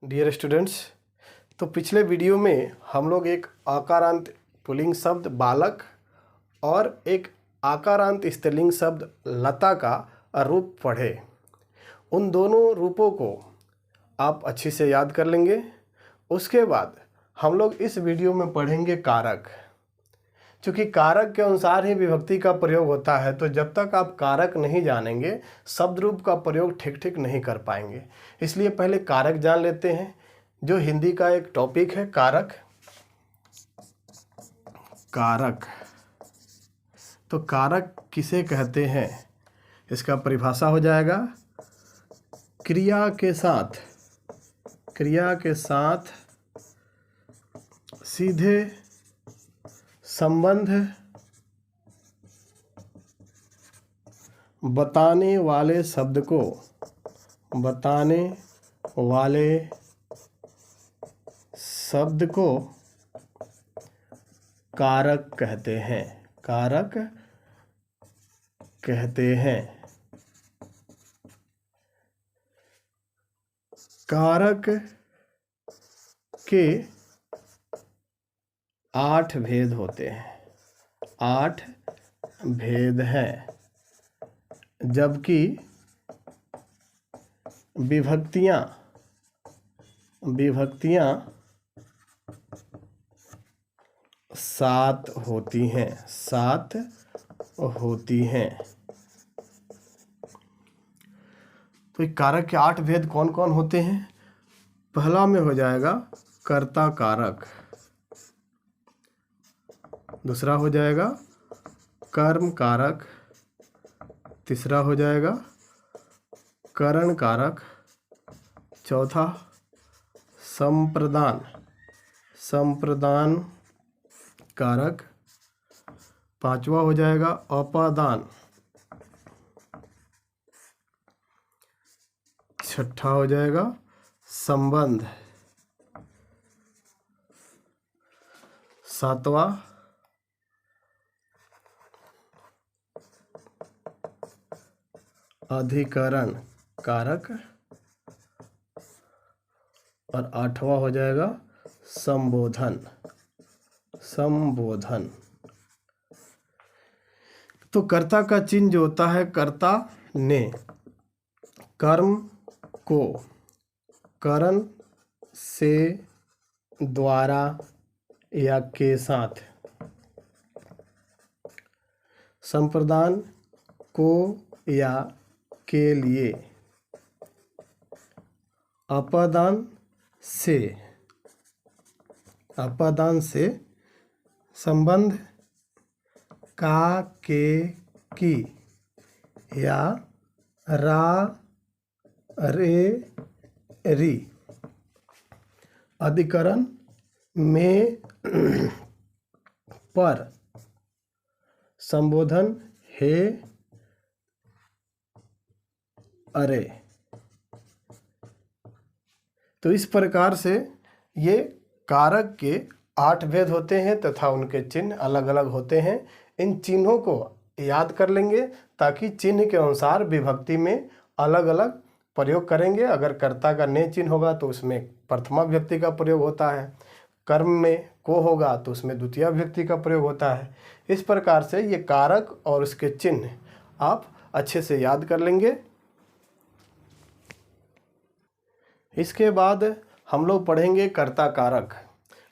Dear students, तो पिछले video में हम लोग एक आकारांत पुल्लिंग शब्द बालक और एक आकारांत स्त्रीलिंग शब्द लता का रूप पढ़े। उन दोनों रूपों को आप अच्छे से याद कर लेंगे। उसके बाद हम लोग इस वीडियो में पढ़ेंगे कारक। चूँकि कारक के अनुसार ही विभक्ति का प्रयोग होता है, तो जब तक आप कारक नहीं जानेंगे शब्द रूप का प्रयोग ठीक नहीं कर पाएंगे। इसलिए पहले कारक जान लेते हैं, जो हिंदी का एक टॉपिक है। कारक कारक तो कारक किसे कहते हैं, इसका परिभाषा हो जाएगा क्रिया के साथ सीधे संबंध बताने वाले शब्द को कारक कहते हैं। कारक के 8 भेद होते हैं। 8 भेद हैं, जबकि विभक्तियां 7 होती हैं। तो कारक के 8 भेद कौन कौन होते हैं? पहला में हो जाएगा कर्ता कारक, दूसरा हो जाएगा कर्म कारक, तीसरा हो जाएगा करण कारक, चौथा संप्रदान कारक, पांचवा हो जाएगा अपादान, छठा हो जाएगा संबंध, सातवां अधिकरण कारक और आठवां हो जाएगा संबोधन। तो कर्ता का चिन्ह जो होता है, कर्ता ने कर्म को करण से, द्वारा या के साथ, संप्रदान को या के लिए, अपादान से, संबंध का, के, की या रा, रे, री, अधिकरण में पर, संबोधन हे, अरे। तो इस प्रकार से ये कारक के 8 भेद होते हैं तथा उनके चिन्ह अलग अलग होते हैं। इन चिन्हों को याद कर लेंगे ताकि चिन्ह के अनुसार विभक्ति में अलग अलग प्रयोग करेंगे। अगर कर्ता का ने चिन्ह होगा तो उसमें प्रथमा विभक्ति का प्रयोग होता है, कर्म में को होगा तो उसमें द्वितीय विभक्ति का प्रयोग होता है। इस प्रकार से ये कारक और उसके चिन्ह आप अच्छे से याद कर लेंगे। इसके बाद हम लोग पढ़ेंगे कर्ता कारक।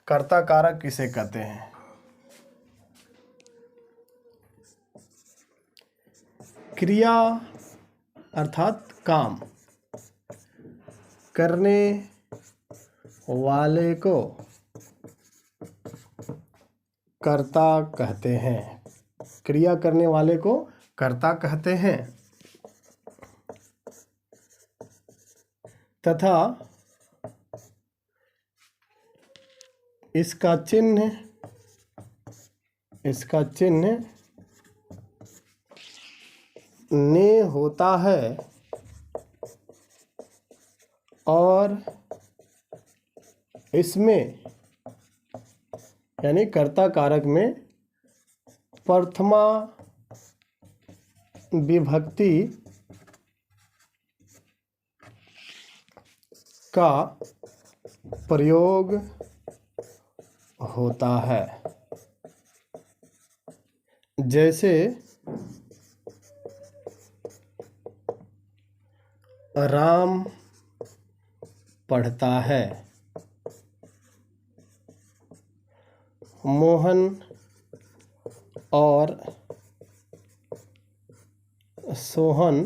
कर्ता कारक किसे कहते हैं? क्रिया अर्थात काम करने वाले को कर्ता कहते हैं। क्रिया करने वाले को कर्ता कहते हैं तथा इसका चिन्ह ने होता है और इसमें यानी कर्ता कारक में प्रथमा विभक्ति का प्रयोग होता है। जैसे राम पढ़ता है, मोहन और सोहन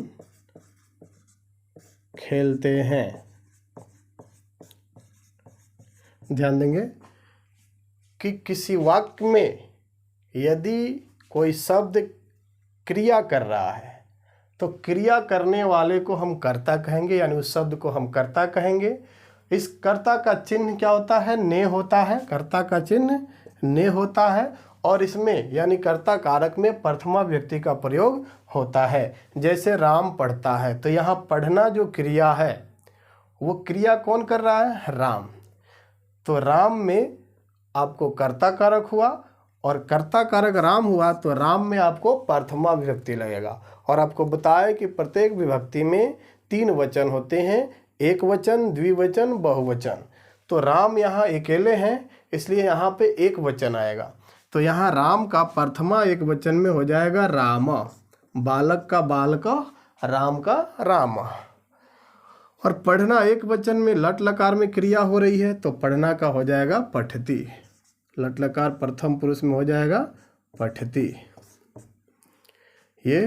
खेलते हैं। ध्यान देंगे कि किसी वाक्य में यदि कोई शब्द क्रिया कर रहा है तो क्रिया करने वाले को हम कर्ता कहेंगे, यानी उस शब्द को हम कर्ता कहेंगे। इस कर्ता का चिन्ह क्या होता है? ने होता है। कर्ता का चिन्ह ने होता है और इसमें यानी कर्ता कारक में प्रथमा व्यक्ति का प्रयोग होता है। जैसे राम पढ़ता है, तो यहाँ पढ़ना जो क्रिया है वो क्रिया कौन कर रहा है? राम। तो राम में आपको कर्ता कारक हुआ और कर्ता कारक राम हुआ तो राम में आपको प्रथमा विभक्ति लगेगा। और आपको बताया कि प्रत्येक विभक्ति में 3 वचन होते हैं, एक वचन, द्विवचन, बहुवचन। तो राम यहाँ अकेले हैं इसलिए यहाँ पे एक वचन आएगा। तो यहाँ राम का प्रथमा एक वचन में हो जाएगा राम, बालक का बालक, राम का राम। और पढ़ना एक वचन में लट लकार में क्रिया हो रही है तो पढ़ना का हो जाएगा पठती। लट लकार प्रथम पुरुष में हो जाएगा पठती। ये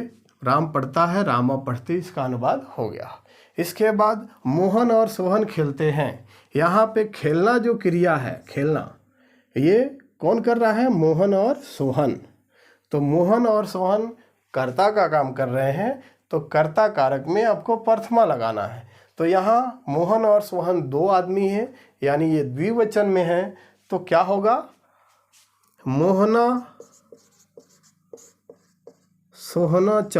राम पढ़ता है, रामा पढ़ती, इसका अनुवाद हो गया। इसके बाद मोहन और सोहन खेलते हैं। यहाँ पे खेलना जो क्रिया है, खेलना, ये कौन कर रहा है? मोहन और सोहन। तो मोहन और सोहन कर्ता का काम कर रहे हैं तो कर्ता कारक में आपको प्रथमा लगाना है। तो यहाँ मोहन और सोहन 2 आदमी हैं, यानी ये द्विवचन में है। तो क्या होगा? मोहना सोहना च,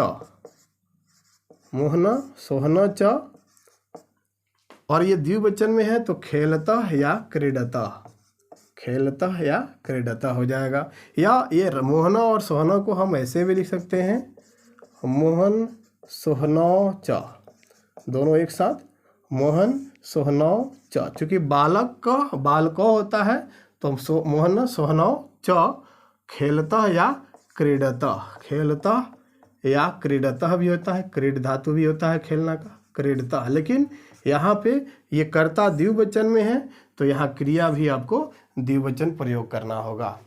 मोहना सोहना च। और ये द्विवचन में है तो खेलता या क्रीडता, खेलता या क्रीडता हो जाएगा। या ये मोहना और सोहना को हम ऐसे भी लिख सकते हैं, मोहन सोहनौ च, दोनों एक साथ, मोहन सोहनौ च। चूँकि बालक का बालको होता है तो मोहन सोहनौ च खेलता या क्रीडता, खेलता या क्रीडता भी होता है, क्रीड धातु भी होता है खेलना का, क्रीडता। लेकिन यहाँ पे ये कर्ता द्विवचन में है तो यहाँ क्रिया भी आपको द्विवचन प्रयोग करना होगा।